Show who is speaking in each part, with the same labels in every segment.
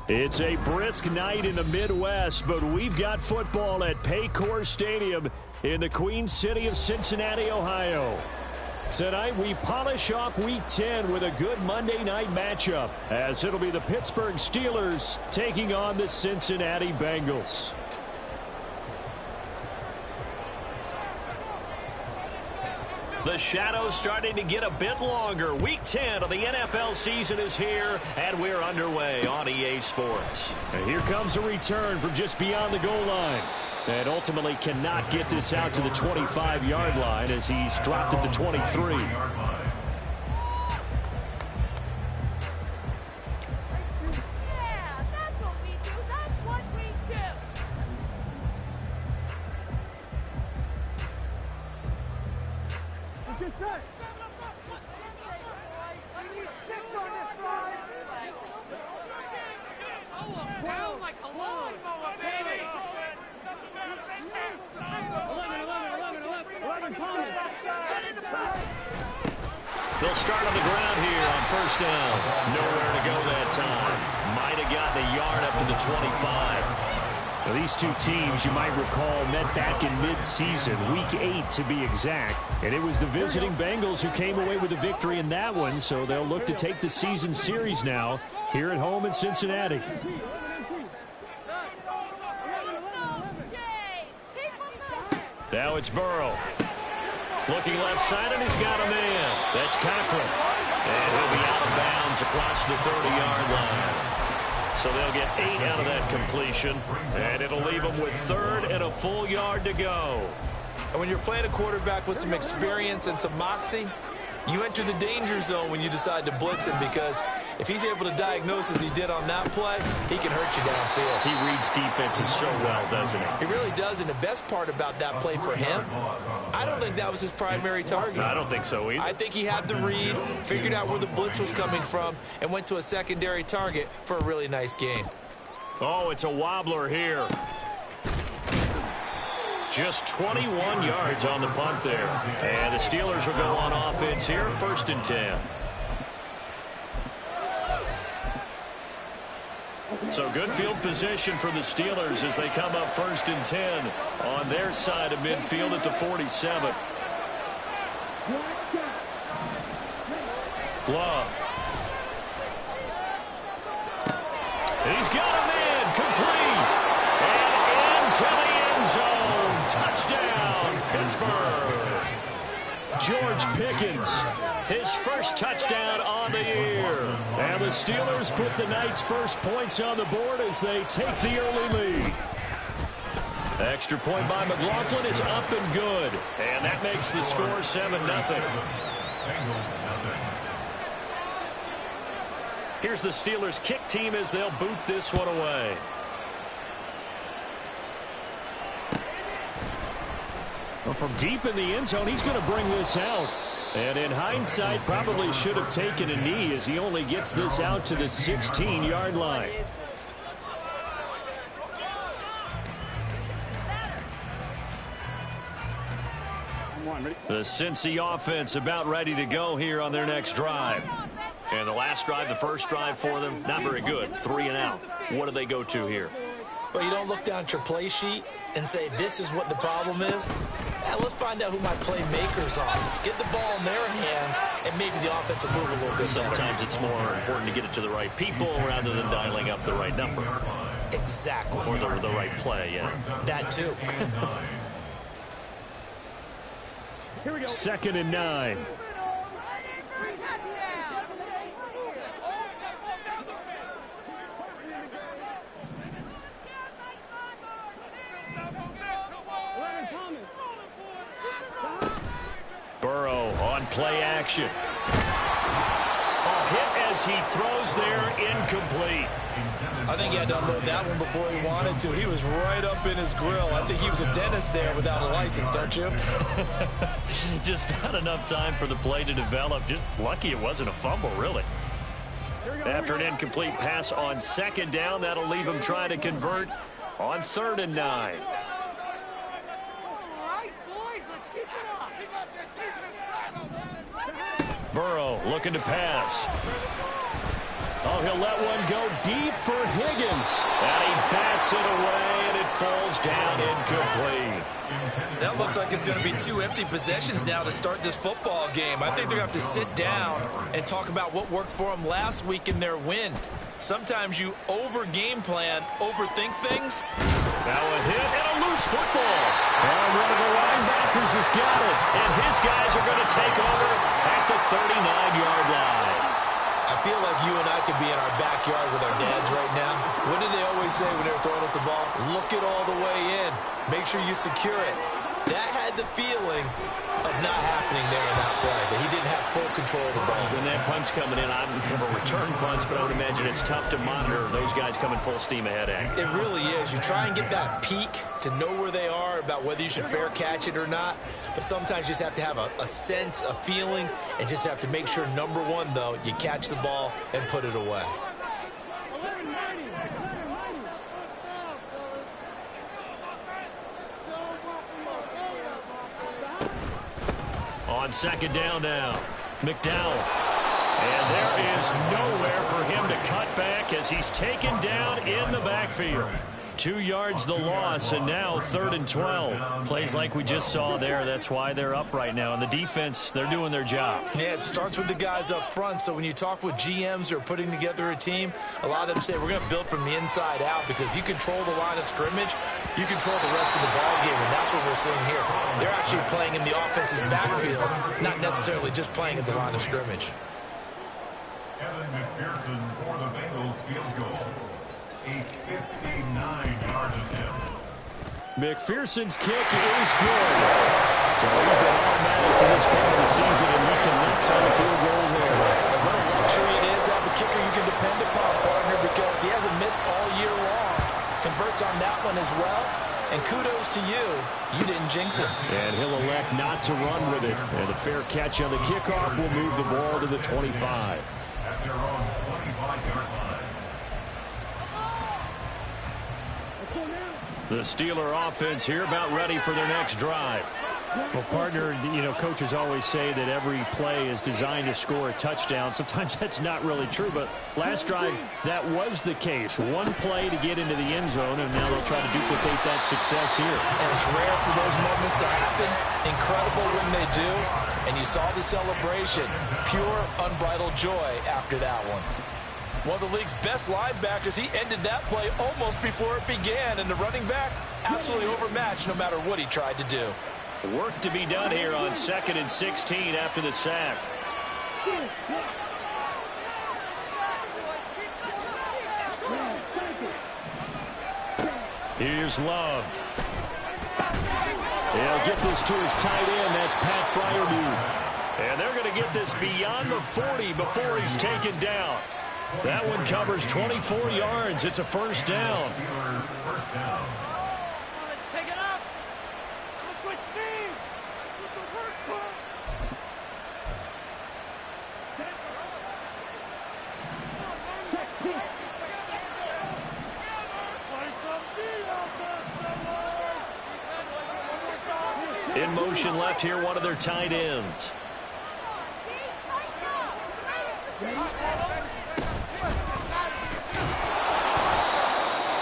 Speaker 1: It's a brisk night in the Midwest, but we've got football at Paycor Stadium in the Queen City of Cincinnati, Ohio. Tonight, we polish off Week 10 with a good Monday night matchup, as it'll be the Pittsburgh Steelers taking on the Cincinnati Bengals. The shadow's starting to get a bit longer. Week 10 of the NFL season is here, and we're underway on EA Sports. And here comes a return from just beyond the goal line. And ultimately cannot get this out to the 25-yard line as he's dropped at the 23. They'll start on the ground here on first down. Nowhere to go that time. Might have gotten a yard up to the 25. Now, these two teams, you might recall, met back in mid-season, Week 8 to be exact. And it was the visiting Bengals who came away with a victory in that one, so they'll look to take the season series now here at home in Cincinnati. Now it's Burrow. Looking left side, and he's got a man. That's Cochran. And he'll be out of bounds across the 30-yard line. So they'll get 8 out of that completion, and it'll leave them with third and a full yard to go.
Speaker 2: And when you're playing a quarterback with some experience and some moxie, you enter the danger zone when you decide to blitz him, because if he's able to diagnose as he did on that play, he can hurt you downfield.
Speaker 1: He reads defenses so well, doesn't he?
Speaker 2: He really does, and the best part about that play for him, I don't think that was his primary target.
Speaker 1: I don't think so either.
Speaker 2: I think he had the read, figured out where the blitz was coming from, and went to a secondary target for a really nice gain.
Speaker 1: Oh, it's a wobbler here. Just 21 yards on the punt there. And the Steelers will go on offense here, 1st and 10. So good field position for the Steelers as they come up 1st and 10 on their side of midfield at the 47. Love. He's got a man complete. And into the end zone. Touchdown, Pittsburgh. George Pickens, his first touchdown on the year. And the Steelers put the night's first points on the board as they take the early lead. Extra point by McLaughlin is up and good. And that makes the score 7-0. Here's the Steelers kick team as they'll boot this one away. Well, from deep in the end zone, he's going to bring this out. And in hindsight, probably should have taken a knee as he only gets this out to the 16-yard line. The Cincy offense about ready to go here on their next drive. And the last drive, the first drive for them, not very good. 3 and out. What do they go to here?
Speaker 2: Well, you don't look down at your play sheet and say, this is what the problem is. Now, let's find out who my playmakers are. Get the ball in their hands, and maybe the offense will move a little bit
Speaker 1: Sometimes
Speaker 2: better.
Speaker 1: it's more important to get it to the right people rather than dialing up the right number.
Speaker 2: Exactly.
Speaker 1: Or the right play, yeah.
Speaker 2: That too.
Speaker 1: Here we go. 2nd and 9. Burrow on play action. A hit as he throws there, incomplete.
Speaker 2: I think he had to unload that one before he wanted to. He was right up in his grill. I think he was a dentist there without a license, don't you?
Speaker 1: Just not enough time for the play to develop. Just lucky it wasn't a fumble, really. After an incomplete pass on 2nd down, that'll leave him trying to convert on 3rd and 9. Burrow looking to pass. Oh, he'll let one go deep for Higgins. And he bats it away, and it falls down incomplete.
Speaker 2: That looks like it's going to be 2 empty possessions now to start this football game. I think they're going to have to sit down and talk about what worked for them last week in their win. Sometimes you over-game plan, overthink things.
Speaker 1: Now a hit and a loose football. And one of the linebackers has got it. And his guys are going to take over at the 39-yard line.
Speaker 2: I feel like you and I could be in our backyard with our dads right now. What did they always say when they were throwing us the ball? Look it all the way in. Make sure you secure it. That had the feeling of not happening there in that play, that he didn't have full control of the ball.
Speaker 1: When that punt's coming in, I don't have a return punts, but I would imagine it's tough to monitor those guys coming full steam ahead at you.
Speaker 2: It really is. You try and get that peek to know where they are, about whether you should fair catch it or not. But sometimes you just have to have a sense, a feeling, and just have to make sure, number one, though, you catch the ball and put it away.
Speaker 1: On second down now, McDowell. And there is nowhere for him to cut back as he's taken down in the backfield. 2 yards the loss, and now 3rd and 12. Plays like we just saw there. That's why they're up right now. And the defense, they're doing their job.
Speaker 2: Yeah, it starts with the guys up front. So when you talk with GMs who are putting together a team, a lot of them say we're going to build from the inside out, because if you control the line of scrimmage, you control the rest of the ball game, and that's what we're seeing here. They're actually playing in the offense's backfield, not necessarily just playing at the line of scrimmage.
Speaker 3: Kevin McPherson for the Bengals field goal. A 59-yard attempt.
Speaker 1: McPherson's kick is good. So he's been automatic to this point of the season, and he connects on the field goal there.
Speaker 2: What a luxury it is to have a kicker you can depend upon, partner, because he hasn't missed all year long. Converts on that one as well. And kudos to you. You didn't jinx him.
Speaker 1: And he'll elect not to run with it. And a fair catch on the kickoff will move the ball to the 25.
Speaker 3: At their own 25-yard line.
Speaker 1: The Steeler offense here about ready for their next drive.
Speaker 4: Well, partner, you know, coaches always say that every play is designed to score a touchdown. Sometimes that's not really true, but last drive, that was the case. One play to get into the end zone, and now they'll try to duplicate that success here.
Speaker 2: And it's rare for those moments to happen. Incredible when they do. And you saw the celebration. Pure, unbridled joy after that one. One of the league's best linebackers, he ended that play almost before it began. And the running back, absolutely overmatched no matter what he tried to do.
Speaker 1: Work to be done here on 2nd and 16 after the sack. Here's Love. He'll get this to his tight end. That's Pat Freiermuth. And they're going to get this beyond the 40 before he's taken down. That one covers 24 yards. It's a first down. In motion left here, one of their tight ends.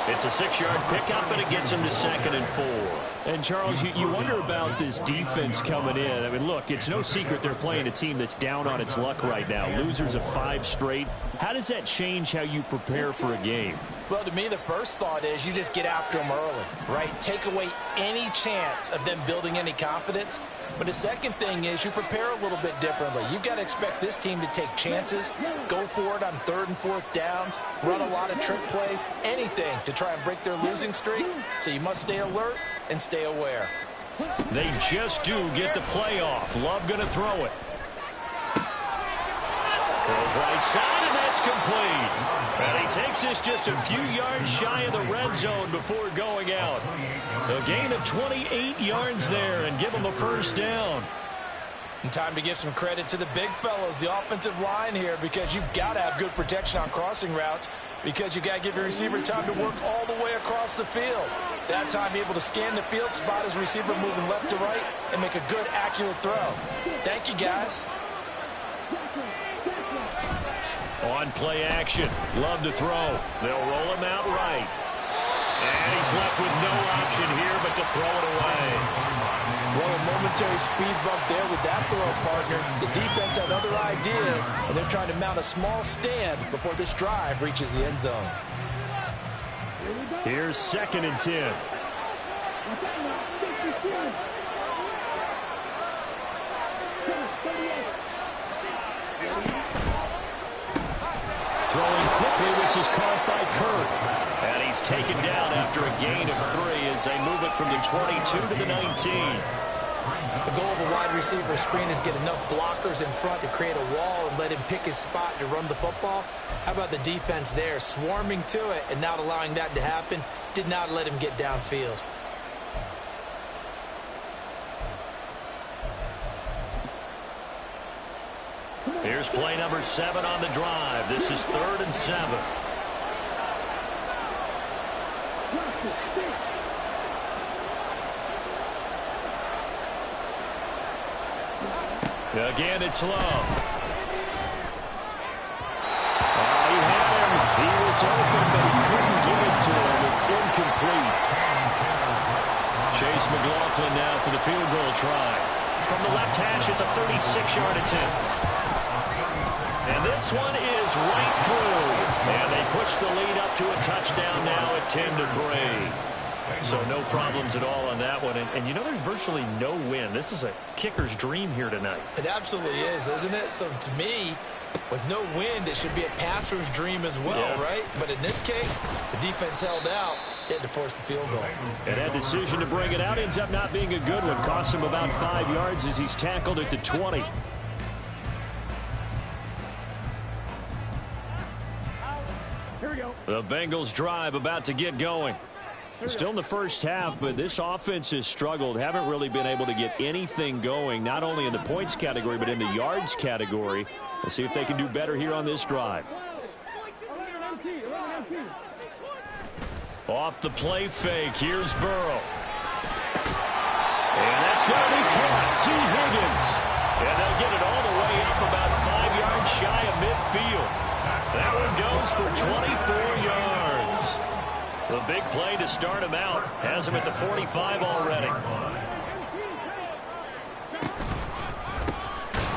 Speaker 1: It's a 6-yard pickup, and it gets him to 2nd and 4.
Speaker 4: And, Charles, you wonder about this defense coming in. I mean, look, it's no secret they're playing a team that's down on its luck right now. Losers of 5 straight. How does that change how you prepare for a game?
Speaker 2: Well, to me, the first thought is you just get after them early, right? Take away any chance of them building any confidence. But the second thing is you prepare a little bit differently. You've got to expect this team to take chances, go for it on 3rd and 4th downs, run a lot of trick plays, anything to try and break their losing streak. So you must stay alert and stay aware.
Speaker 1: They just do get the play off. Love going to throw it. Throws right side, and that's complete. And he takes this just a few yards shy of the red zone before going out. A gain of 28 yards there, and give him the first down.
Speaker 2: And time to give some credit to the big fellows, the offensive line here, because you've got to have good protection on crossing routes, because you've got to give your receiver time to work all the way across the field. That time, be able to scan the field, spot his receiver moving left to right, and make a good, accurate throw. Thank you, guys.
Speaker 1: On play action. Love to throw. They'll roll him out right. And he's left with no option here but to throw it away.
Speaker 2: Well, a momentary speed bump there with that throw, partner. The defense had other ideas, and they're trying to mount a small stand before this drive reaches the end zone.
Speaker 4: Here's 2nd and 10.
Speaker 1: Throwing quickly, this is caught by Kirk. And he's taken down after a gain of 3 as they move it from the 22 to the 19.
Speaker 2: The goal of a wide receiver screen is get enough blockers in front to create a wall and let him pick his spot to run the football. How about the defense there, swarming to it and not allowing that to happen? Did not let him get downfield.
Speaker 1: Here's play number 7 on the drive. This is 3rd and 7. Again, it's Love.
Speaker 4: He had him. He was open, but he couldn't get it to him. It's incomplete.
Speaker 1: Chase McLaughlin now for the field goal try. From the left hash, it's a 36-yard attempt. And this one is right through. And they push the lead up to a touchdown now at 10-3. So no problems at all on that one. And you know, there's virtually no wind. This is a kicker's dream here tonight.
Speaker 2: It absolutely is, isn't it? So to me, with no wind, it should be a passer's dream as well, right? But in this case, the defense held out. They had to force the field goal.
Speaker 4: And that decision to bring it out ends up not being a good one. Costs him about 5 yards as he's tackled at the 20.
Speaker 5: Here we go.
Speaker 1: The Bengals drive about to get going.
Speaker 4: Still in the first half, but this offense has struggled. Haven't really been able to get anything going, not only in the points category, but in the yards category. Let's see if they can do better here on this drive.
Speaker 1: Off the play fake, here's Burrow. And that's going to be caught. T. Higgins. And they'll get it all the way up about 5 yards shy of midfield. That one goes for 24 yards. The big play to start him out. Has him at the 45 already.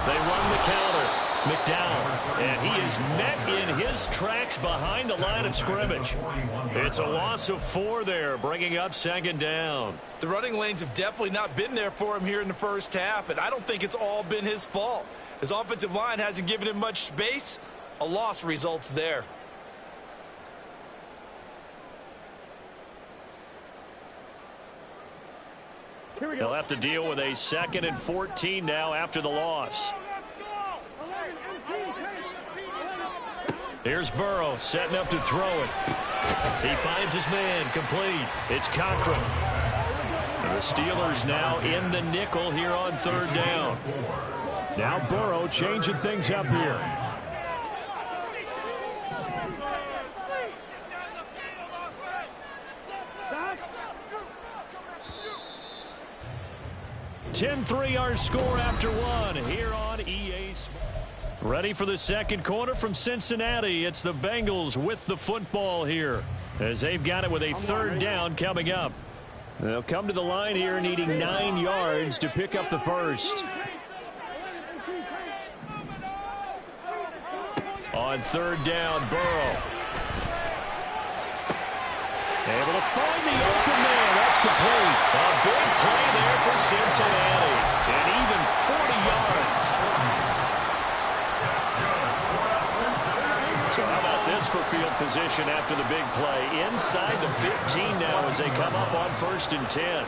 Speaker 1: They run the counter. McDowell. And he is met in his tracks behind the line of scrimmage. It's a loss of 4 there, bringing up 2nd down.
Speaker 2: The running lanes have definitely not been there for him here in the first half, and I don't think it's all been his fault. His offensive line hasn't given him much space. A loss results there.
Speaker 1: They'll have to deal with a 2nd and 14 now after the loss. Here's Burrow setting up to throw it. He finds his man complete. It's Cochran. And the Steelers now in the nickel here on 3rd down.
Speaker 4: Now Burrow changing things up here.
Speaker 1: $10-3 our score after 1 here on EA Sports. Ready for the second quarter from Cincinnati. It's the Bengals with the football here as they've got it with a 3rd down coming up. They'll come to the line here needing 9 yards to pick up the first. On 3rd down, Burrow. Able to find the open man. That's complete. A big play there for Cincinnati. And even 40 yards. So how about this for field position after the big play? Inside the 15 now as they come up on 1st and 10.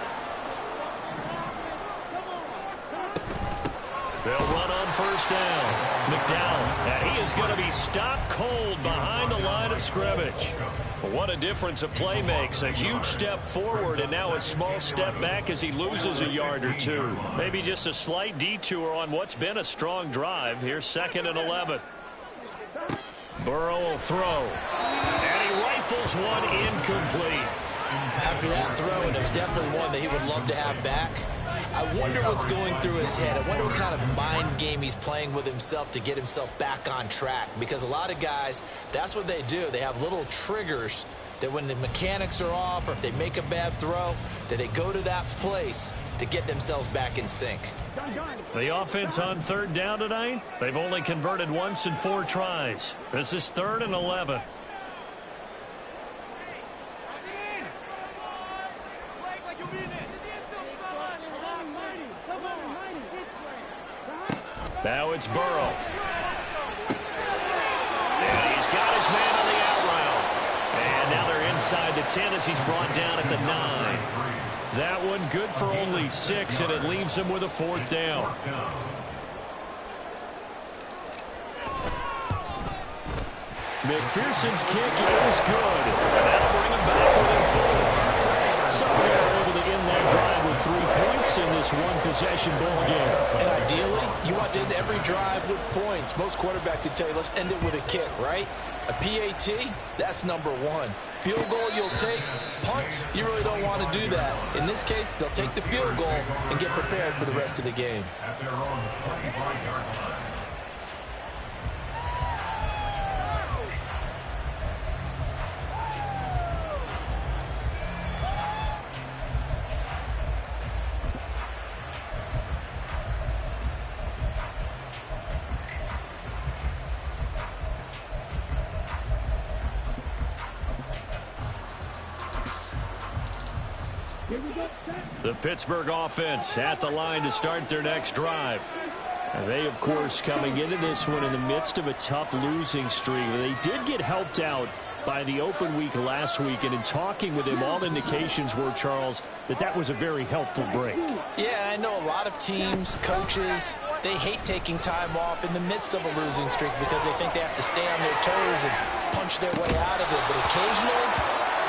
Speaker 1: They'll run on 1st down. McDowell, and he is going to be stopped cold behind the line of scrimmage. What a difference a play makes. A huge step forward and now a small step back as he loses a yard or 2. Maybe just a slight detour on what's been a strong drive. Here's 2nd and 11. Burrow will throw. And he rifles one incomplete.
Speaker 2: After that throw, and it was definitely one that he would love to have back. I wonder what's going through his head. I wonder what kind of mind game he's playing with himself to get himself back on track. Because a lot of guys, that's what they do. They have little triggers that when the mechanics are off or if they make a bad throw, that they go to that place to get themselves back in sync.
Speaker 4: The offense on third down tonight, they've only converted once in 4 tries. This is 3rd and 11. Now it's Burrow. And he's got his man on the out route. And now they're inside the 10 as he's brought down at the 9. That one good for only 6, and it leaves him with a 4th down. McPherson's kick is good. And that'll bring him back within 4. So they're able to end that drive with 3 points in this one-possession ball game.
Speaker 2: And ideally, you want to end every drive with points. Most quarterbacks would tell you, let's end it with a kick, right? A PAT, that's number 1. Field goal you'll take. Punts, you really don't want to do that. In this case, they'll take the field goal and get prepared for the rest of the game.
Speaker 3: At their own 25-yard line.
Speaker 4: The Pittsburgh offense at the line to start their next drive. And they, of course, coming into this one in the midst of a tough losing streak. They did get helped out by the open week last week, and in talking with him, all indications were, Charles, that was a very helpful break.
Speaker 2: Yeah, I know a lot of teams, coaches, they hate taking time off in the midst of a losing streak because they think they have to stay on their toes and punch their way out of it. But occasionally,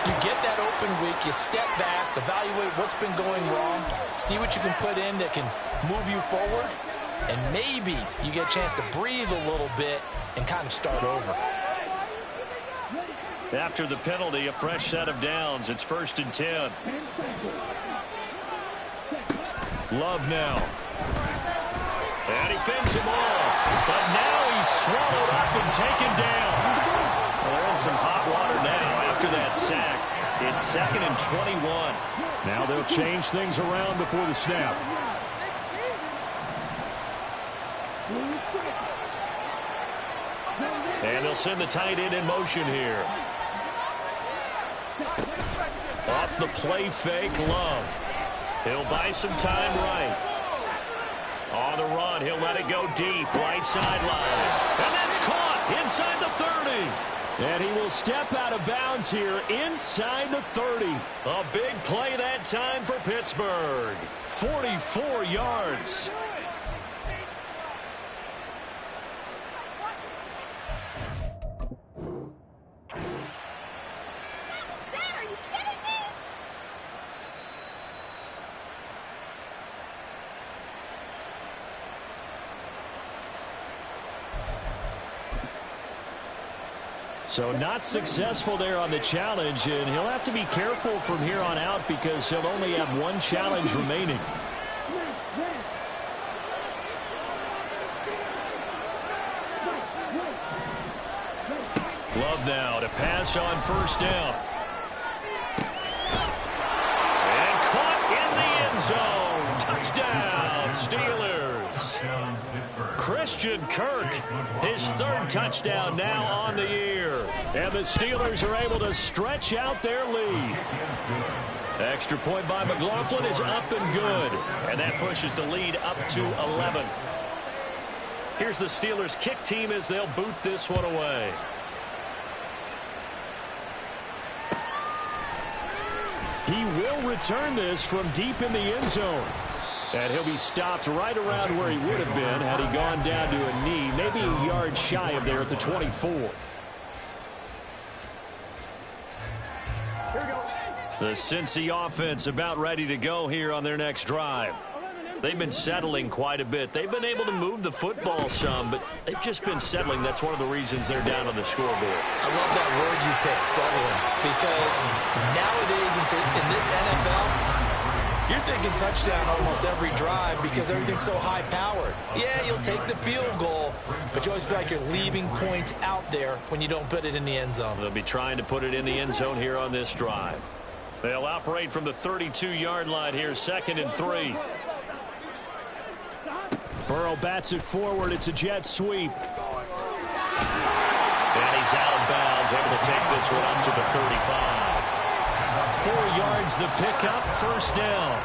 Speaker 2: you get that open week, you step back, evaluate what's been going wrong, see what you can put in that can move you forward, and maybe you get a chance to breathe a little bit and kind of start over.
Speaker 4: After the penalty, a fresh set of downs. It's 1st and 10. Love now. And he fends him off. But now he's swallowed up and taken down. Well, they're in some hot water now after that sack. It's 2nd and 21. Now they'll change things around before the snap. And they'll send the tight end in motion here. Off the play fake, Love. He'll buy some time right. On the run, he'll let it go deep, right sideline. And that's caught inside the 30. And he will step out of bounds here inside the 30. A big play that time for Pittsburgh. 44 yards. So not successful there on the challenge, and he'll have to be careful from here on out because he'll only have 1 challenge remaining. Love now to pass on 1st down. And caught in the end zone. Touchdown, Steelers. Christian Kirk, his 3rd touchdown now on the year. And the Steelers are able to stretch out their lead. Extra point by McLaughlin is up and good. And that pushes the lead up to 11. Here's the Steelers kick team as they'll boot this one away. He will return this from deep in the end zone. And he'll be stopped right around where he would have been had he gone down to a knee, maybe a yard shy of there at the 24. The Cincy offense about ready to go here on their next drive. They've been settling quite a bit. They've been able to move the football some, but they've just been settling. That's one of the reasons they're down on the scoreboard.
Speaker 2: I love that word you picked, settling, because nowadays in this NFL, You're thinking touchdown almost every drive because everything's so high-powered. Yeah, you'll take the field goal, but you always feel like you're leaving points out there when you don't put it in the end zone.
Speaker 1: They'll be trying to put it in the end zone here on this drive. They'll operate from the 32-yard line here, 2nd and 3.
Speaker 4: Burrow bats it forward. It's a jet sweep.
Speaker 1: And he's out of bounds, able to take this one up to the 35.
Speaker 4: 4 yards the pickup, first down.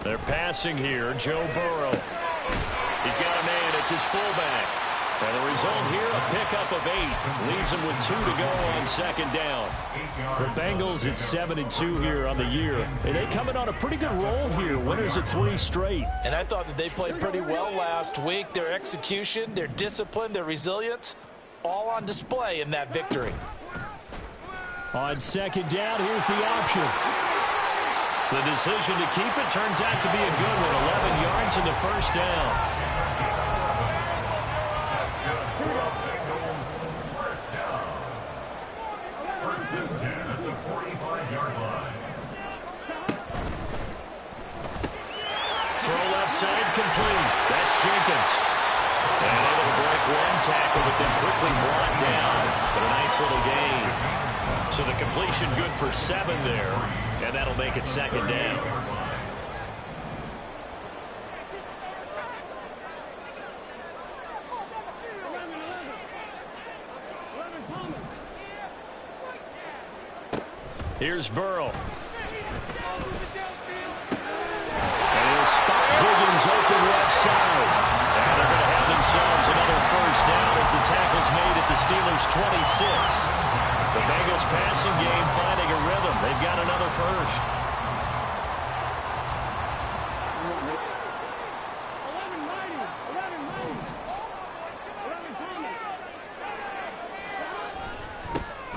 Speaker 1: They're passing here, Joe Burrow. He's got a man, it's his fullback. And the result here, a pickup of 8. Leaves him with 2 to go on 2nd down.
Speaker 4: The Bengals at 7-2 here on the year. And they coming on a pretty good roll here. Winners of 3 straight.
Speaker 2: And I thought that they played pretty well last week. Their execution, their discipline, their resilience, all on display in that victory.
Speaker 4: On 2nd down, here's the option.
Speaker 1: The decision to keep it turns out to be a good one. 11 yards in the first down.
Speaker 4: Side complete.
Speaker 1: That's Jenkins. And able to break one tackle, but then quickly brought down. But a nice little gain. So the completion good for 7 there. And that'll make it 2nd down. Here's Burrow.
Speaker 4: Higgins open left side.
Speaker 1: And they're going to have themselves another first down as the tackle's made at the Steelers' 26. The Bengals passing game finding a rhythm. They've got another first.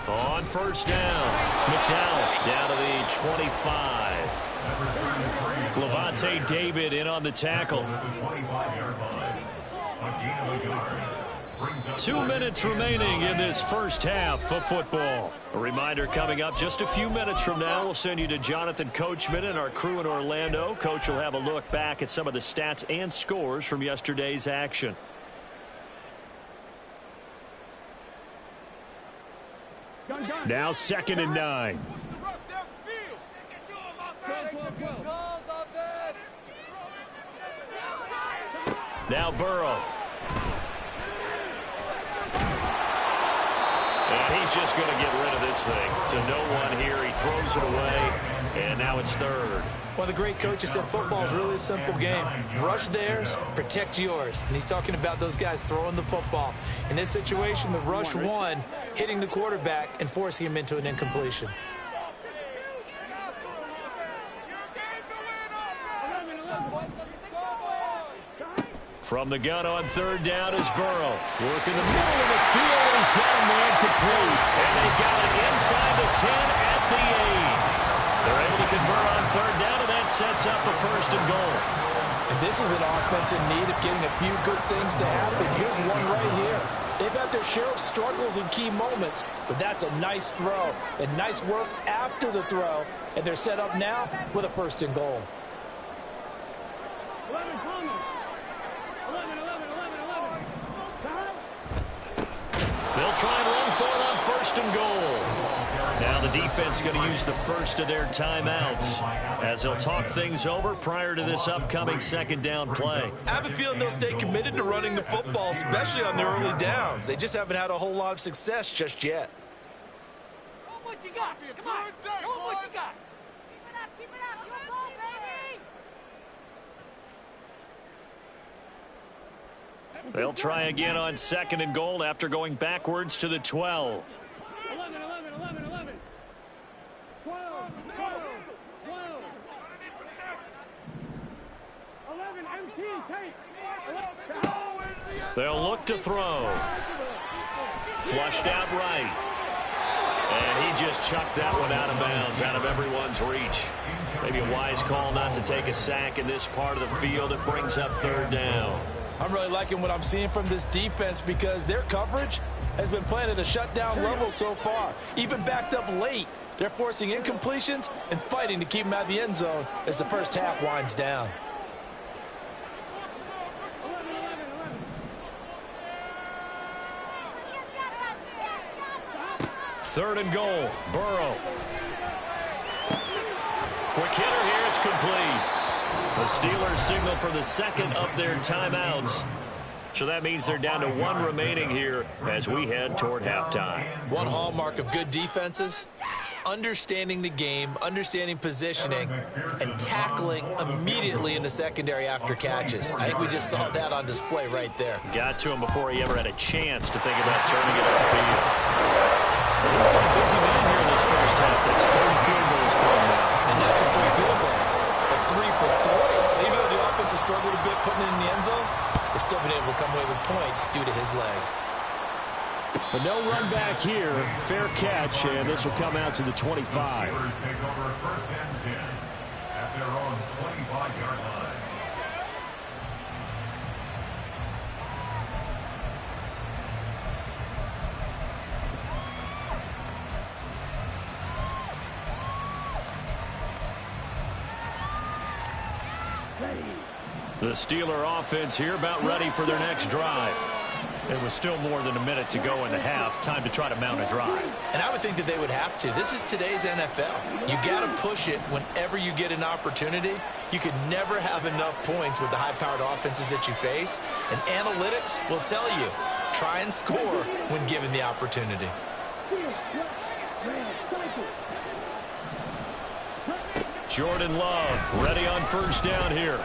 Speaker 1: On first down, McDowell down to the 25. Levante David in on the tackle. 2 minutes remaining in this first half of football. A reminder coming up just a few minutes from now. We'll send you to Jonathan Coachman and our crew in Orlando. Coach will have a look back at some of the stats and scores from yesterday's action.
Speaker 4: Now 2nd and 9.
Speaker 1: Now Burrow. And he's just going to get rid of this thing to no one here. He throws it away, and now it's 3rd.
Speaker 2: One of the great coaches said football is really a simple game. Rush theirs, protect yours. And he's talking about those guys throwing the football. In this situation, the rush won, hitting the quarterback and forcing him into an incompletion.
Speaker 1: From the gun on 3rd down is Burrow. Working the middle of the field. He's got a man complete. And they got it inside the 10 at the 8. They're able to convert on 3rd down, and that sets up a 1st and goal.
Speaker 2: And this is an offense in need of getting a few good things to happen. Here's one right here. They've had their share of struggles in key moments, but that's a nice throw and nice work after the throw. And they're set up now with a 1st and goal.
Speaker 1: They'll try and run for it on 1st and goal. Now the defense going to use the first of their timeouts as they'll talk things over prior to this upcoming 2nd down play.
Speaker 2: I have a feeling they'll stay committed to running the football, especially on the early downs. They just haven't had a whole lot of success just yet.
Speaker 5: Show them what you got. Come on. Show them what you got. Keep it up. Keep it up. Your ball, baby.
Speaker 1: They'll try again on 2nd and goal after going backwards to the 12.
Speaker 5: 11, 11, 11, 11. 12, 12, 12. 11, MT, take.
Speaker 1: They'll look to throw. Flushed out right. And he just chucked that one out of bounds, out of everyone's reach. Maybe a wise call not to take a sack in this part of the field. It brings up third down.
Speaker 2: I'm really liking what I'm seeing from this defense because their coverage has been playing at a shutdown level so far. Even backed up late, they're forcing incompletions and fighting to keep them out of the end zone as the first half winds down.
Speaker 1: Third and goal, Burrow. Quick hitter here, it's complete. The Steelers signal for the second of their timeouts. So that means they're down to one remaining here as we head toward halftime.
Speaker 2: One hallmark of good defenses is understanding the game, understanding positioning, and tackling immediately in the secondary after catches. I think we just saw that on display right there.
Speaker 1: Got to him before he ever had a chance to think about turning it upfield. So he's been a busy man here in this first half. That's 3 field goals for him now.
Speaker 2: And not just 3 field goals, but 3 for 3. So even though the offense has struggled a bit putting it in the end zone, they've still been able to come away with points due to his leg.
Speaker 4: But no run back here. Fair catch, and this will come out to the 25.
Speaker 3: Steelers take over first and 10 at their own 25-yard line.
Speaker 1: The Steeler offense here about ready for their next drive. It was still more than a minute to go in the half. Time to try to mount a drive.
Speaker 2: And I would think that they would have to. This is today's NFL. You got to push it whenever you get an opportunity. You could never have enough points with the high-powered offenses that you face. And analytics will tell you, try and score when given the opportunity.
Speaker 1: Jordan Love ready on first down here.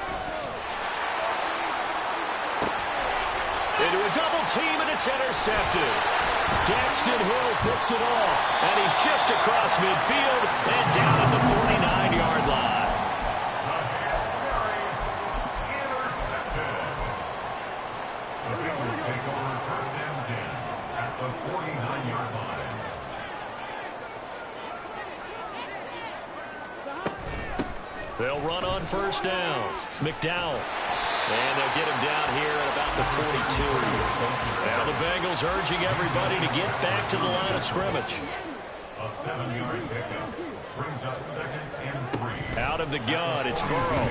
Speaker 1: Into a double team, and it's intercepted.
Speaker 4: Daxton Hill picks it off.
Speaker 1: And he's just across midfield and down at the 49-yard line.
Speaker 3: The Bengals take over first and 10 at the 49-yard line.
Speaker 1: They'll run on first down. McDowell. And they'll get him down here at about the 42. Now the Bengals urging everybody to get back to the line of scrimmage.
Speaker 3: A 7-yard pickup brings up second and 3.
Speaker 1: Out of the gun, it's Burrow.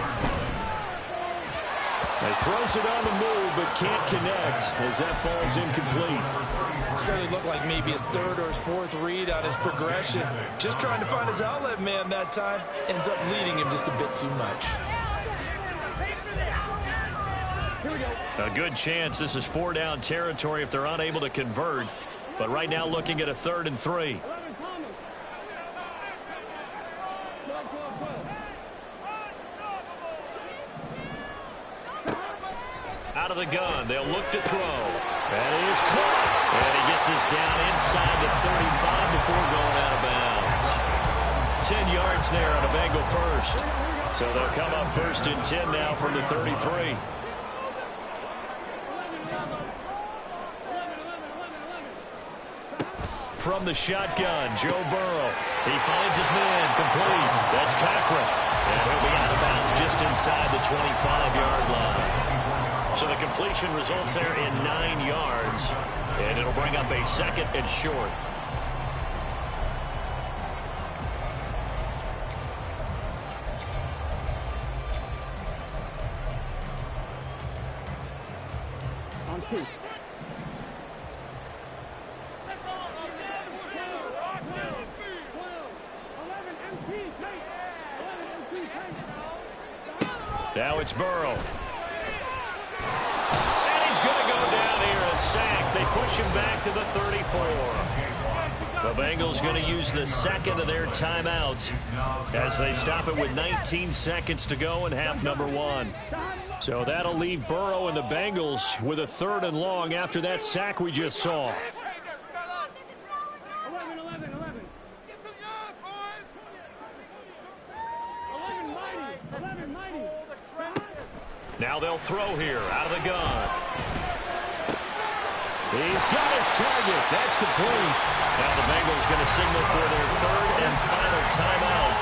Speaker 4: He throws it on the move, but can't connect as that falls incomplete.
Speaker 2: Certainly looked like maybe his third or his fourth read on his progression. Just trying to find his outlet man that time. Ends up leading him just a bit too much.
Speaker 1: A good chance this is 4-down territory if they're unable to convert. But right now looking at a 3rd and 3. Out of the gun, they'll look to throw. And he is caught. And he gets this down inside the 35 before going out of bounds. 10 yards there on a Bengal first. So they'll come up 1st and 10 now from the 33. From the shotgun, Joe Burrow. He finds his man, complete. That's Cochran. And he'll be out of bounds just inside the 25-yard line. So the completion results there in 9 yards. And it'll bring up a 2nd and short.
Speaker 5: On 2.
Speaker 1: Now it's Burrow. And he's going to go down here, a sack. They push him back to the 34. The Bengals going to use the 2nd of their timeouts as they stop it with 19 seconds to go in half number 1.
Speaker 4: So that'll leave Burrow and the Bengals with a 3rd and long after that sack we just saw.
Speaker 5: 11.
Speaker 1: Now they'll throw here out of the gun.
Speaker 4: He's got his target. That's complete.
Speaker 1: Now the Bengals going to signal for their third and final timeout.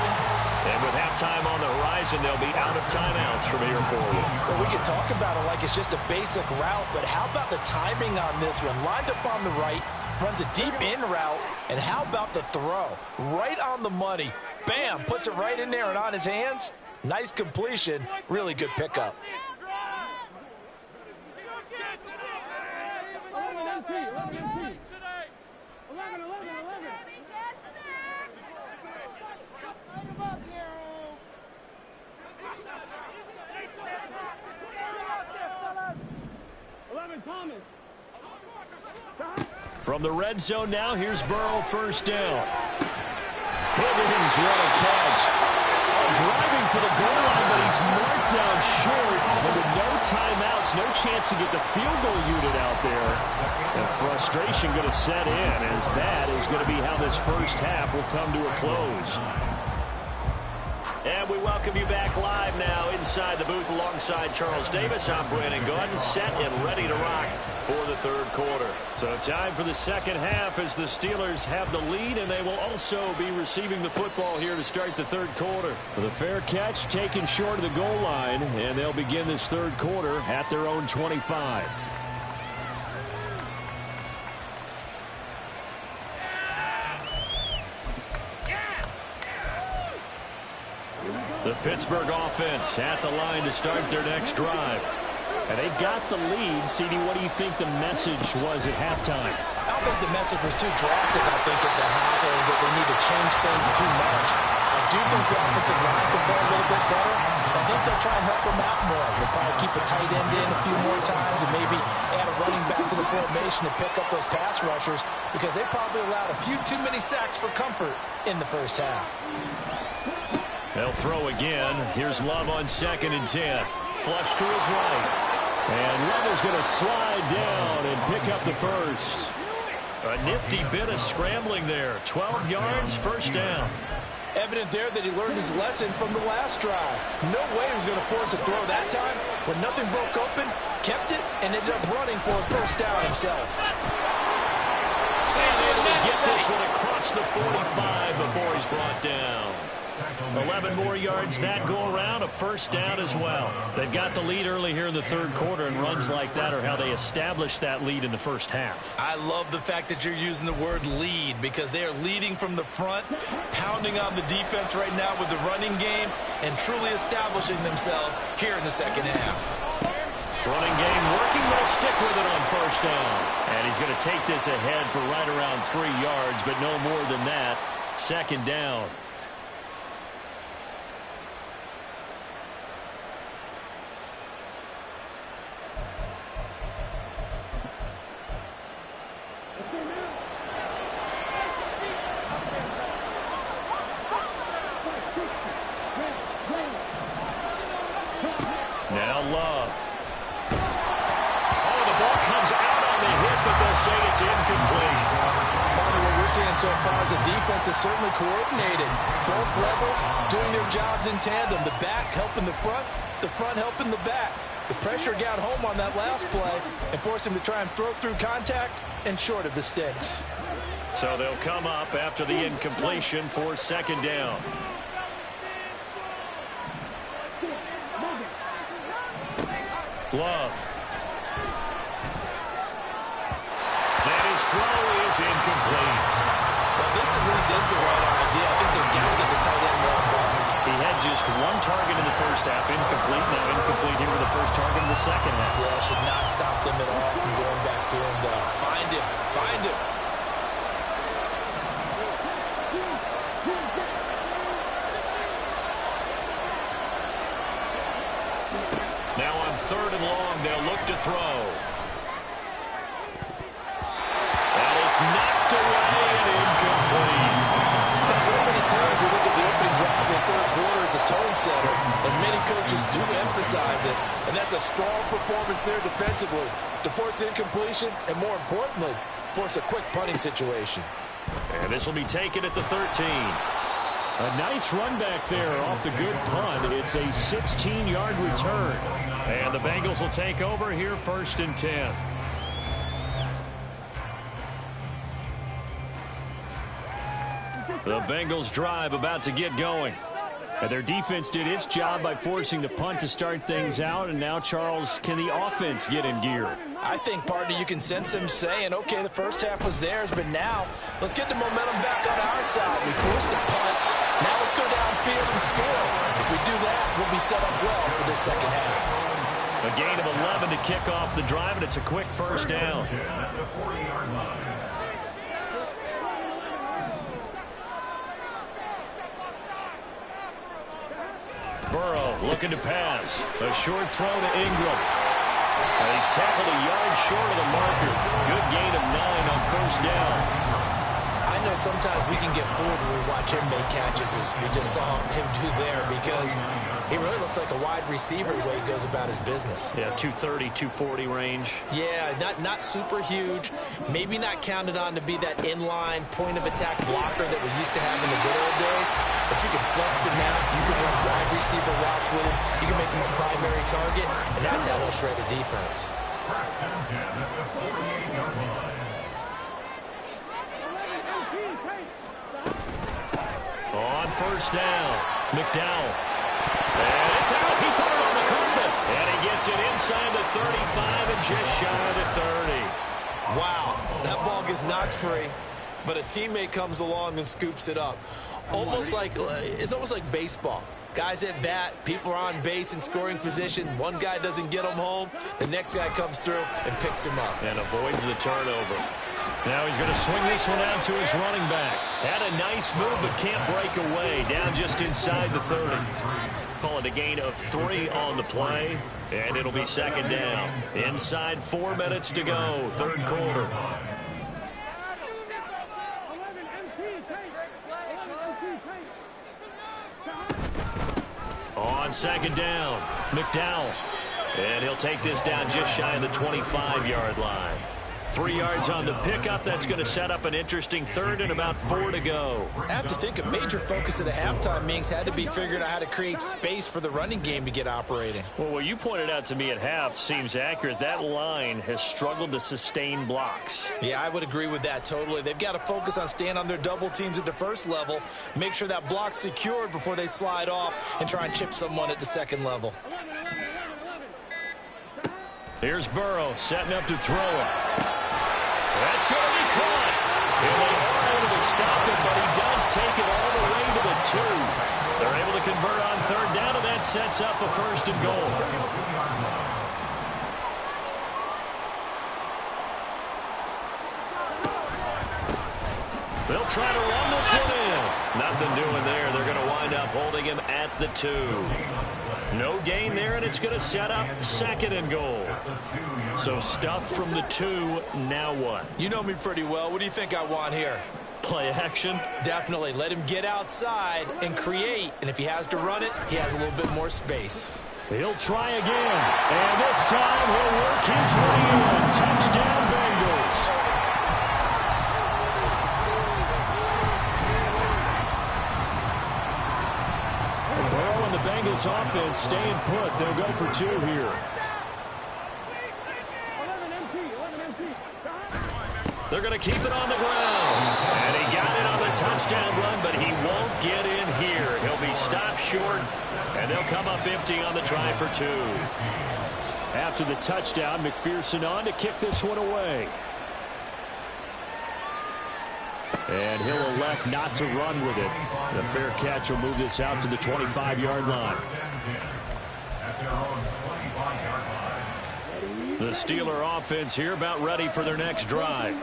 Speaker 1: And with halftime on the horizon, they'll be out of timeouts from here forward.
Speaker 2: Well, we can talk about it like it's just a basic route, but how about the timing on this one? Lined up on the right, runs a deep in route, and how about the throw? Right on the money. Bam, puts it right in there and on his hands. Nice completion. Really good pickup.
Speaker 1: From the red zone now, here's Burrow, first down. Higgins, what a catch. Driving for the goal line, but he's marked down short. And with no timeouts, no chance to get the field goal unit out there. And frustration going to set in, as that is going to be how this first half will come to a close. And we welcome you back live now inside the booth alongside Charles Davis. I'm Brandon Gordon, set and ready to rock for the third quarter. So time for the second half as the Steelers have the lead, and they will also be receiving the football here to start the third quarter.
Speaker 4: The fair catch taken short of the goal line, and they'll begin this third quarter at their own 25.
Speaker 1: The Pittsburgh offense at the line to start their next drive.
Speaker 4: And they've got the lead. CD, what do you think the message was at halftime?
Speaker 2: I don't think the message was too drastic, I think, at the half, or that they need to change things too much. I do think the offensive line can play a little bit better. I think they'll try and help them out more. They'll probably keep a tight end in a few more times and maybe add a running back to the formation to pick up those pass rushers, because they probably allowed a few too many sacks for comfort in the first half.
Speaker 1: They'll throw again. Here's Love on 2nd and 10. Flush to his right.
Speaker 4: And Love is going to slide down and pick up the first.
Speaker 1: A nifty bit of scrambling there. 12 yards, first down.
Speaker 2: Evident there that he learned his lesson from the last drive. No way he was going to force a throw that time. When nothing broke open, kept it, and ended up running for a first down himself.
Speaker 1: And able to get this one across the 45 before he's brought down. 11 more yards that go around, a first down as well. They've got the lead early here in the third quarter, and runs like that are how they established that lead in the first half.
Speaker 2: I love the fact that you're using the word lead, because they are leading from the front, pounding on the defense right now with the running game, and truly establishing themselves here in the second half.
Speaker 1: Running game working. They'll stick with it on first down. And he's going to take this ahead for right around 3 yards, but no more than that. Second down. Now Love. Oh, the ball comes out on the hit, but they'll say it's incomplete.
Speaker 2: Probably what we're seeing so far is the defense is certainly coordinated. Both levels doing their jobs in tandem. The back helping the front helping the back. The pressure got home on that last play and forced him to try and throw through contact and short of the sticks.
Speaker 1: So they'll come up after the incompletion for second down. Love. And his throw is incomplete.
Speaker 2: Well, this at least is the right idea. I think they've got to get the tight end more involved.
Speaker 1: He had just one target in the first half, incomplete. Now incomplete here with the first target in the second half.
Speaker 2: Yeah, should not stop them at all from going back to him, though. Find him. Find him.
Speaker 1: Now on 3rd and long, they'll look to throw. And it's knocked away and incomplete.
Speaker 2: And so many times we look at the opening drive of the third quarter as a tone setter, and many coaches do emphasize it, and that's a strong performance there defensively to force incompletion and, more importantly, force a quick punting situation.
Speaker 1: And this will be taken at the 13.
Speaker 4: A nice run back there off the good punt. It's a 16-yard return.
Speaker 1: And the Bengals will take over here 1st and 10.
Speaker 4: The Bengals drive about to get going. And their defense did its job by forcing the punt to start things out. And now, Charles, can the offense get in gear?
Speaker 2: I think, partner, you can sense them saying, okay, the first half was theirs, but now let's get the momentum back on our side. We forced the punt. Now let's go downfield and score. If we do that, we'll be set up well for this second half.
Speaker 4: A gain of 11 to kick off the drive, and it's a quick first down. Burrow looking to pass. A short throw to Ingram. And he's tackled a yard short of the marker. Good gain of 9 on first down.
Speaker 2: I know sometimes we can get fooled when we watch him make catches, as we just saw him do there, because he really looks like a wide receiver the way he goes about his business.
Speaker 4: Yeah, 230, 240 range.
Speaker 2: Yeah, not super huge. Maybe not counted on to be that inline point-of-attack blocker that we used to have in the good old days, but you can flex him out. You can run wide receiver routes with him. You can make him a primary target, and that's how he'll shred a defense.
Speaker 4: On first down, McDowell. And it's out. He put it on the carpet. And he gets it inside the 35 and just shy of the 30.
Speaker 2: Wow, that ball gets knocked free, but a teammate comes along and scoops it up. It's almost like baseball. Guys at bat, people are on base in scoring position. One guy doesn't get him home. The next guy comes through and picks him up.
Speaker 4: And avoids the turnover. Now he's going to swing this one out to his running back. Had a nice move, but can't break away. Down just inside the 30. Call it a gain of 3 on the play, and it'll be second down. Inside 4 minutes to go, third quarter. On second down, McDowell. And he'll take this down just shy of the 25-yard line. 3 yards on the pickup. That's going to set up an interesting third and about 4 to go.
Speaker 2: I have to think a major focus of the halftime meetings had to be figuring out how to create space for the running game to get operating.
Speaker 4: Well, what you pointed out to me at half seems accurate. That line has struggled to sustain blocks.
Speaker 2: Yeah, I would agree with that totally. They've got to focus on staying on their double teams at the first level, make sure that block's secured before they slide off and try and chip someone at the second level.
Speaker 4: Here's Burrow setting up to throw it. That's going to be caught. And they are able to stop it, but he does take it all the way to the 2. They're able to convert on third down, and that sets up a first and goal. They'll try to run this one in. Nothing doing there. They're going to wind up holding him at the 2. No gain there, and it's going to set up second and goal. So stuff from the 2, now what?
Speaker 2: You know me pretty well. What do you think I want here?
Speaker 4: Play action?
Speaker 2: Definitely. Let him get outside and create. And if he has to run it, he has a little bit more space.
Speaker 4: He'll try again. And this time he'll work his way in. Touchdown, Bengals. Burrow and the Bengals offense staying put. They'll go for 2 here. They're going to keep it on the ground. And he got it on the touchdown run, but he won't get in here. He'll be stopped short, and they'll come up empty on the try for 2. After the touchdown, McPherson on to kick this one away. And he'll elect not to run with it. The fair catch will move this out to the 25-yard line. The Steeler offense here about ready for their next drive.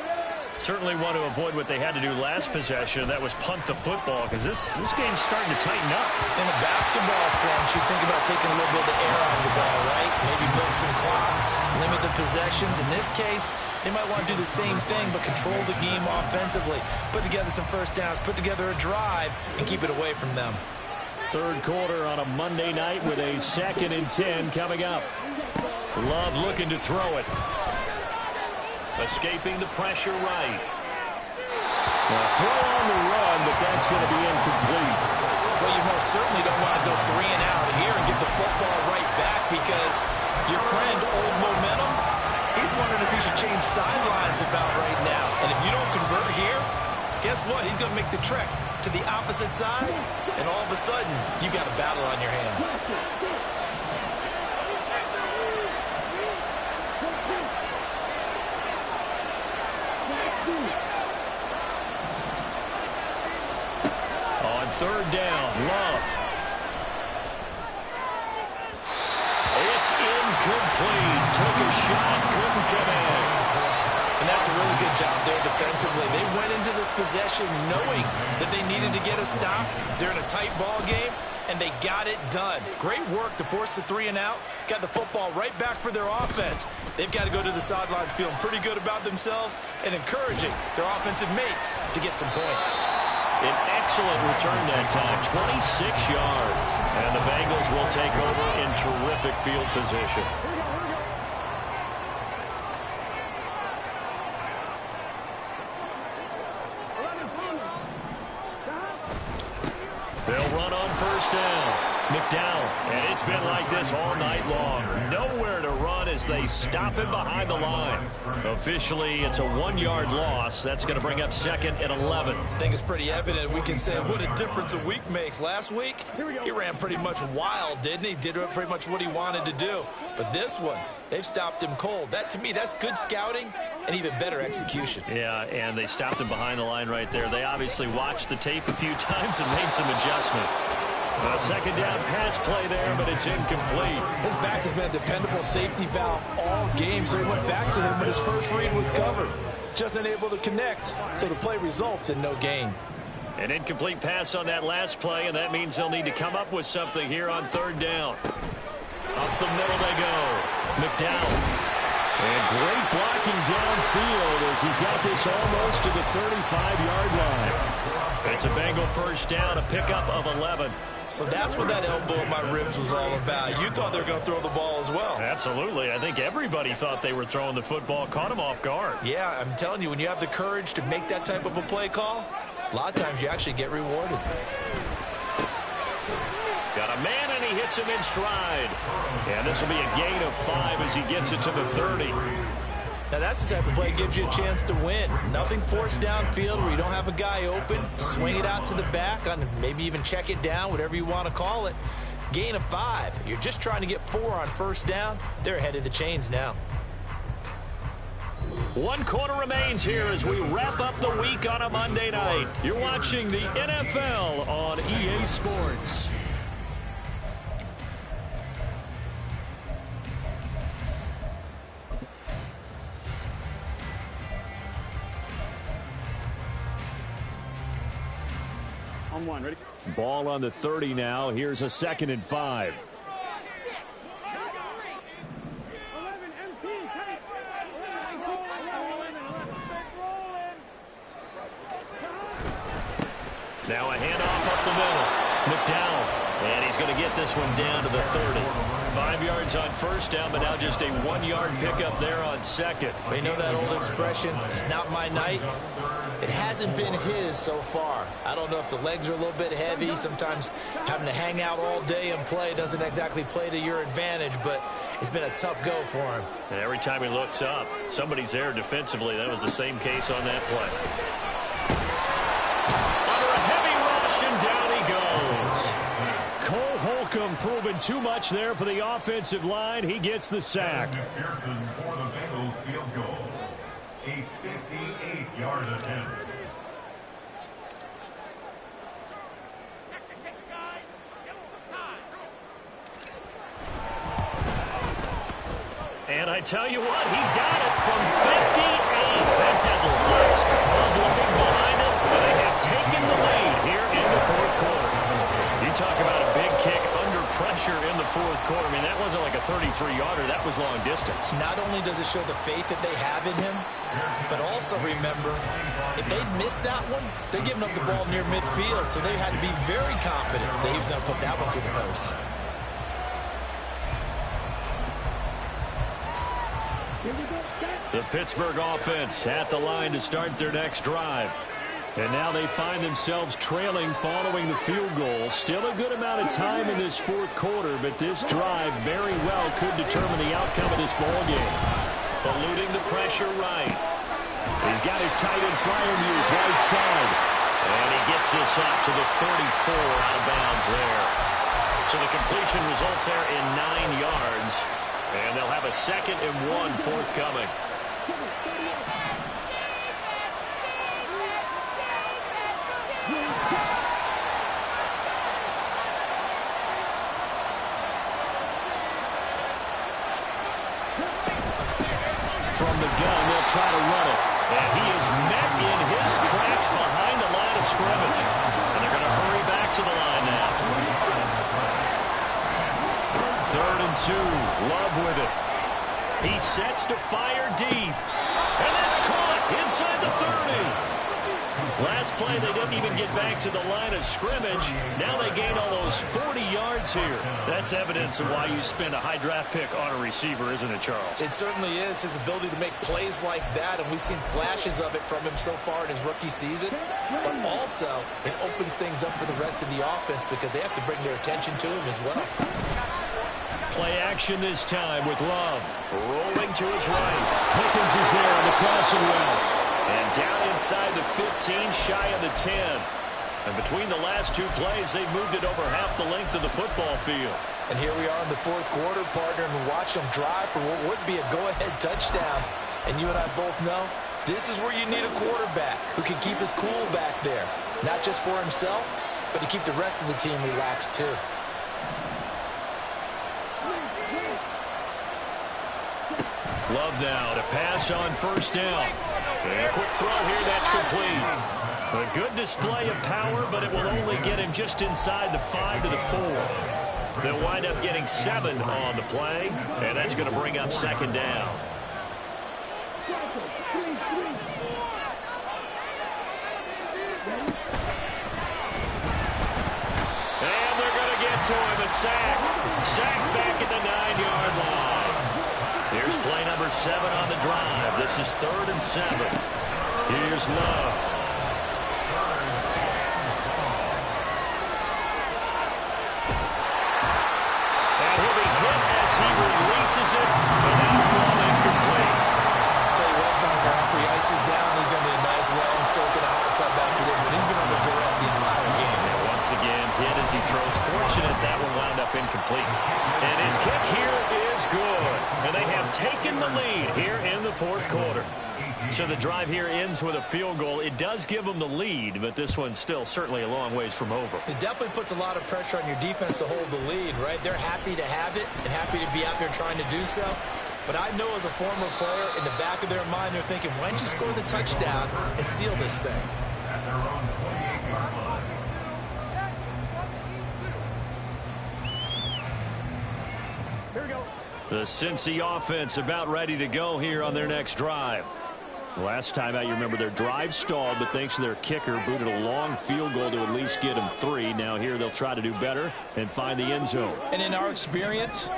Speaker 4: Certainly want to avoid what they had to do last possession. That was punt the football, because this game's starting to tighten up.
Speaker 2: In a basketball sense, you think about taking a little bit of the air out of the ball, right? Maybe milk some clock, limit the possessions. In this case, they might want to do the same thing, but control the game offensively. Put together some first downs, put together a drive, and keep it away from them.
Speaker 4: Third quarter on a Monday night with a 2nd and 10 coming up. Love looking to throw it. Escaping the pressure right. Well, throw on the run, but that's going to be incomplete.
Speaker 2: Well, you most certainly don't want to go 3 and out here and get the football right back, because your friend, Old Momentum, he's wondering if he should change sidelines about right now. And if you don't convert here, guess what? He's going to make the trek to the opposite side, and all of a sudden, you got a battle on your hands.
Speaker 4: On third down, Love. It's incomplete. Took a shot, couldn't connect.
Speaker 2: And that's a really good job there defensively. They went into this possession knowing that they needed to get a stop. They're in a tight ball game, and they got it done. Great work to force the 3 and out. Got the football right back for their offense. They've got to go to the sidelines feeling pretty good about themselves and encouraging their offensive mates to get some points.
Speaker 4: An excellent return that time, 26 yards. And the Bengals will take over in terrific field position. They'll run on first down. McDowell, and it's been like this all night long. Nowhere to run as they stop him behind the line. Officially, it's a 1-yard loss. That's going to bring up 2nd and 11.
Speaker 2: I think it's pretty evident. We can say what a difference a week makes. Last week, he ran pretty much wild, didn't he? Did pretty much what he wanted to do. But this one, they've stopped him cold. That, to me, that's good scouting and even better execution.
Speaker 4: Yeah, and they stopped him behind the line right there. They obviously watched the tape a few times and made some adjustments. A second down pass play there, but it's incomplete.
Speaker 6: His back has been a dependable safety valve all game, so he went back to him when his first read was covered. Just unable to connect, so the play results in no gain.
Speaker 4: An incomplete pass on that last play, and that means they'll need to come up with something here on third down. Up the middle they go. McDowell. And great blocking downfield as he's got this almost to the 35-yard line. It's a Bengal first down, a pickup of 11.
Speaker 2: So that's what that elbow in my ribs was all about. You thought they were going to throw the ball as well.
Speaker 4: Absolutely. I think everybody thought they were throwing the football, caught him off guard.
Speaker 2: Yeah, I'm telling you, when you have the courage to make that type of a play call, a lot of times you actually get rewarded.
Speaker 4: Got a man, and he hits him in stride. And this will be a gain of 5 as he gets it to the 30.
Speaker 2: Now, that's the type of play that gives you a chance to win. Nothing forced downfield where you don't have a guy open. Swing it out to the back, maybe even check it down, whatever you want to call it. Gain of 5. You're just trying to get 4 on first down. They're ahead of the chains now.
Speaker 4: 1 quarter remains here as we wrap up the week on a Monday night. You're watching the NFL on EA Sports.
Speaker 7: On 1, ready?
Speaker 4: Ball on the 30 now. Here's a 2nd and 5. Now a handoff up the middle. McDowell. And he's going to get this one down to the 30. 5 yards on first down, but now just a 1-yard pickup there on second.
Speaker 2: You know that old expression, it's not my night? It hasn't been his so far. I don't know if the legs are a little bit heavy. Sometimes having to hang out all day and play doesn't exactly play to your advantage, but it's been a tough go for him.
Speaker 4: And every time he looks up, somebody's there defensively. That was the same case on that play. Under a heavy rush, and down he goes. Cole Holcomb proving too much there for the offensive line. He gets the sack.
Speaker 3: Pearson for the Bengals field goal. A 58-yard attempt.
Speaker 4: And I tell you what, he got it from 58. That had lots of looking behind it, and they have taken the lead here in the fourth quarter. You talk about a big kick under pressure in the fourth quarter. I mean, that wasn't like a 33-yarder. That was long distance.
Speaker 2: Not only does it show the faith that they have in him, but also remember, if they'd missed that one, they're giving up the ball near midfield, so they had to be very confident that he was going to put that one through the post.
Speaker 4: The Pittsburgh offense at the line to start their next drive. And now they find themselves trailing following the field goal. Still a good amount of time in this fourth quarter, but this drive very well could determine the outcome of this ball game. Eluding the pressure right. He's got his tight end Freiermuth right side.
Speaker 1: And he gets this up to the 34 out of bounds there. So the completion results there in 9 yards. And they'll have a 2nd and 1 forthcoming. From the gun, they'll try to run it. And he is met in his tracks behind the line of scrimmage. And they're going to hurry back to the line now. 3rd and 2. Love with it. He sets to fire deep. And that's caught inside the 30. Last play, they didn't even get back to the line of scrimmage. Now they gain almost 40 yards here. That's evidence of why you spend a high draft pick on a receiver, isn't it, Charles?
Speaker 2: It certainly is. His ability to make plays like that, and we've seen flashes of it from him so far in his rookie season. But also, it opens things up for the rest of the offense because they have to bring their attention to him as well.
Speaker 1: Play action this time with Love. Rolling to his right. Pickens is there on the crossing route. And down inside the 15, shy of the 10. And between the last 2 plays, they've moved it over half the length of the football field.
Speaker 2: And here we are in the 4th quarter, partner, and watch them drive for what would be a go-ahead touchdown. And you and I both know this is where you need a quarterback who can keep his cool back there. Not just for himself, but to keep the rest of the team relaxed too.
Speaker 1: Love now to pass on 1st down. And a quick throw here, that's complete. A good display of power, but it will only get him just inside the 5 to the 4. They'll wind up getting 7 on the play, and that's going to bring up 2nd down. And they're going to get to him, a sack. Sack back at the 9-yard line. Here's play number 7 on the drive. This is 3rd and 7. Here's Love. And he'll be hit as he releases it. And that'll fall incomplete.
Speaker 2: Tell you what, partner, after he ices down, he's going to be a nice long soak in a hot tub after this one. He's been under duress the entire game.
Speaker 1: And once again, hit as he throws. Fortunate that one wound up incomplete. And his kick here is good. And they have taken the lead here in the 4th quarter. So the drive here ends with a field goal. It does give them the lead, but this one's still certainly a long ways from over.
Speaker 2: It definitely puts a lot of pressure on your defense to hold the lead, right? They're happy to have it and happy to be out there trying to do so. But I know as a former player, in the back of their mind, they're thinking, why don't you score the touchdown and seal this thing?
Speaker 1: The Cincy offense about ready to go here on their next drive. Last time out, you remember their drive stalled, but thanks to their kicker, booted a long field goal to at least get them 3. Now here they'll try to do better and find the end zone.
Speaker 2: And in our experience,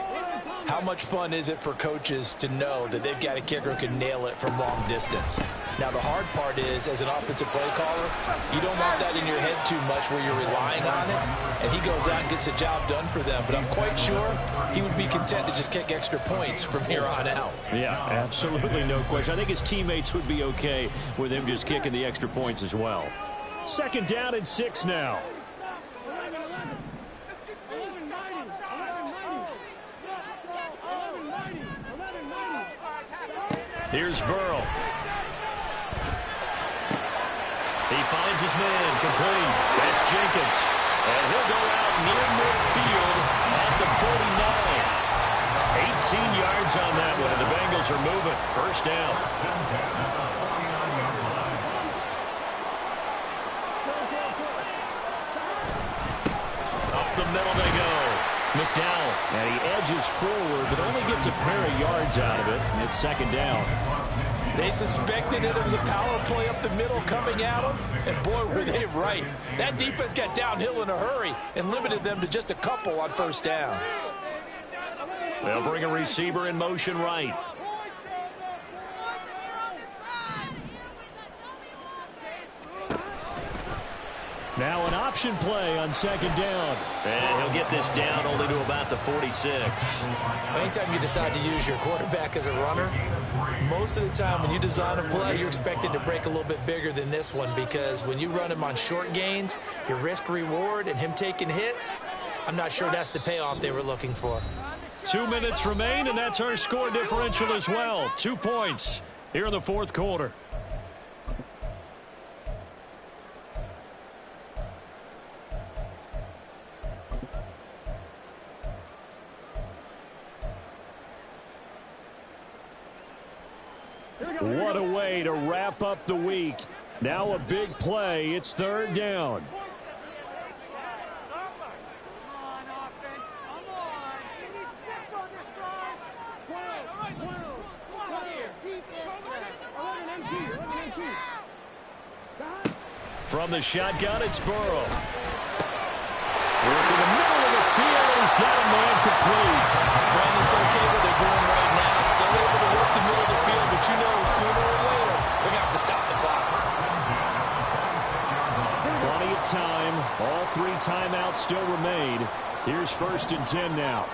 Speaker 2: how much fun is it for coaches to know that they've got a kicker who can nail it from long distance? Now, the hard part is, as an offensive play caller, you don't want that in your head too much where you're relying on it, and he goes out and gets the job done for them. But I'm quite sure he would be content to just kick extra points from here on out.
Speaker 1: Yeah, absolutely no question. I think his teammates would be okay with him just kicking the extra points as well. 2nd down and 6 now. Here's Burrow. He finds his man, complete. That's Jenkins. And he'll go out near midfield at the 49. 18 yards on that one, and the Bengals are moving. 1st down. Up the middle they go. McDowell, and he edges forward, but only gets a pair of yards out of it, and it's 2nd down.
Speaker 2: They suspected it was a power play up the middle coming at them, and boy, were they right. That defense got downhill in a hurry and limited them to just a couple on 1st down.
Speaker 1: They'll bring a receiver in motion right.
Speaker 4: Now an option play on second down.
Speaker 1: And he'll get this down only to about the 46.
Speaker 2: Anytime you decide to use your quarterback as a runner, most of the time when you design a play, you're expected to break a little bit bigger than this one, because when you run him on short gains, your risk-reward and him taking hits, I'm not sure that's the payoff they were looking for.
Speaker 4: 2 minutes remain, and that's our score differential as well. 2 points here in the fourth quarter. What a way to wrap up the week. Now a big play. It's third down. From the shotgun, it's Burrow. Working the middle of the field, and he's got a man complete.
Speaker 2: Brandon's okay what they're doing right now. Still able to work the middle of the field, but you know sooner or later they're going to have to stop the clock.
Speaker 4: Plenty of time. All 3 timeouts still remain. Here's 1st and 10 now.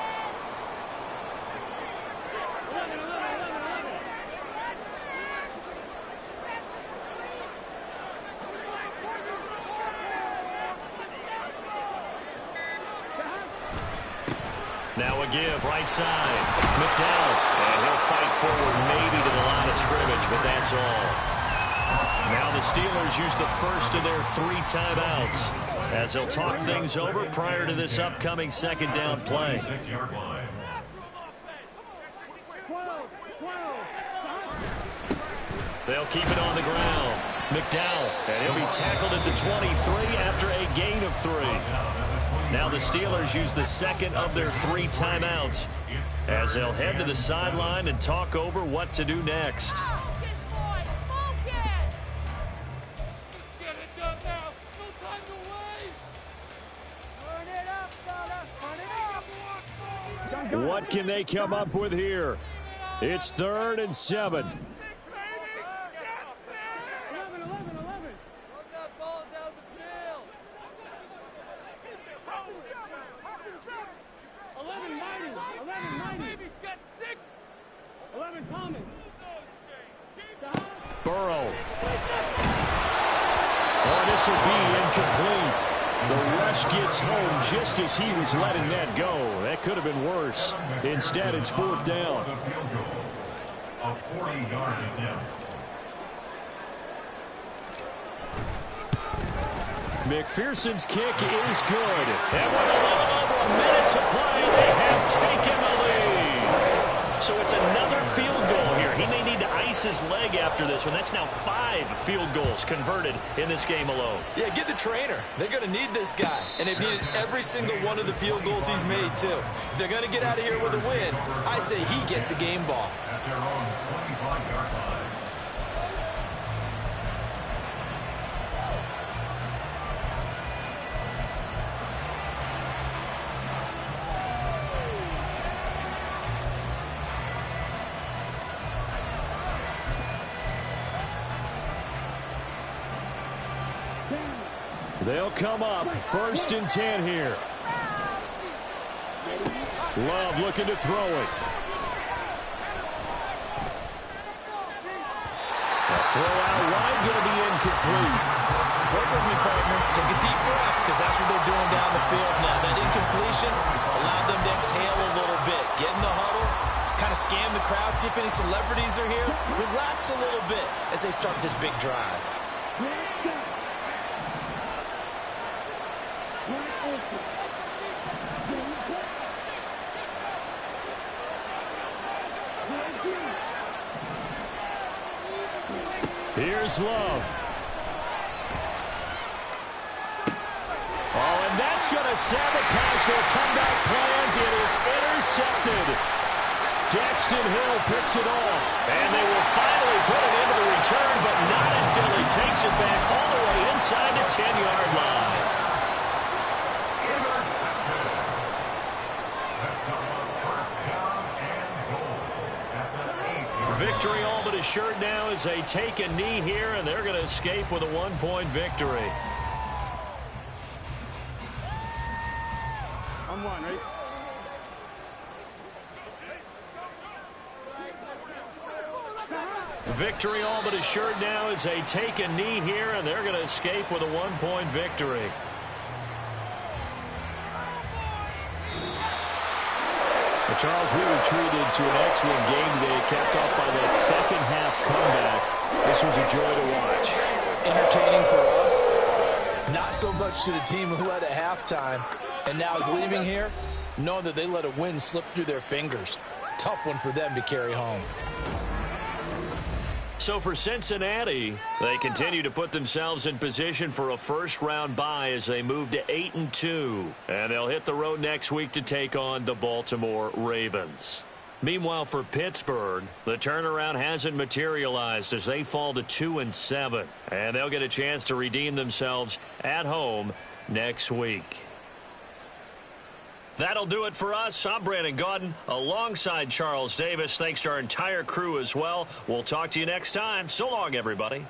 Speaker 4: Now a give, right side. McDowell. And he'll fight forward maybe to the line of scrimmage, but that's all. Now the Steelers use the first of their 3 timeouts as they'll talk things over prior to this upcoming second down play. They'll keep it on the ground. McDowell, and he'll be tackled at the 23 after a gain of 3. Now the Steelers use the second of their 3 timeouts as they'll head to the sideline and talk over what to do next. What can they come up with here? It's 3rd and 7. Burrow. Oh, this will be incomplete. The rush gets home just as he was letting that go. That could have been worse. Instead, it's 4th down.
Speaker 3: A 40-yard attempt.
Speaker 4: McPherson's kick is good. And with a little over a minute to play, they have taken the lead. So it's another field goal here. He may need to ice his leg after this one. That's now 5 field goals converted in this game alone.
Speaker 2: Yeah, get the trainer. They're going to need this guy. And they've needed every single one of the field goals he's made, too. If they're going to get out of here with a win, I say he gets a game ball.
Speaker 3: At their own 25-yard line.
Speaker 4: They'll come up 1st and 10 here. Love looking to throw it. A throw out wide, going to be incomplete.
Speaker 2: Work with me, partner. Take a deep breath, because that's what they're doing down the field now. That incompletion allowed them to exhale a little bit. Get in the huddle, kind of scan the crowd, see if any celebrities are here. Relax a little bit as they start this big drive.
Speaker 4: Here's Love. Oh, and that's going to sabotage their comeback plans. It is intercepted. Daxton Hill picks it off. And they will finally put it into the return, but not until he takes it back all the way inside the 10-yard line. Victory all but assured now as they take a knee here, and they're going to escape with a 1-point victory.
Speaker 1: Victory all but assured now as they take a knee here, and they're going to escape with a 1-point victory.
Speaker 4: Well, Charles, we were treated to an excellent game today, capped off by that second-half comeback. This was a joy to watch.
Speaker 6: Entertaining for us, not so much to the team who led at halftime and now is leaving here, knowing that they let a win slip through their fingers. Tough one for them to carry home.
Speaker 1: So for Cincinnati, they continue to put themselves in position for a first-round bye as they move to 8-2. And they'll hit the road next week to take on the Baltimore Ravens. Meanwhile, for Pittsburgh, the turnaround hasn't materialized as they fall to 2-7. And they'll get a chance to redeem themselves at home next week. That'll do it for us. I'm Brandon Gaudin alongside Charles Davis. Thanks to our entire crew as well. We'll talk to you next time. So long, everybody.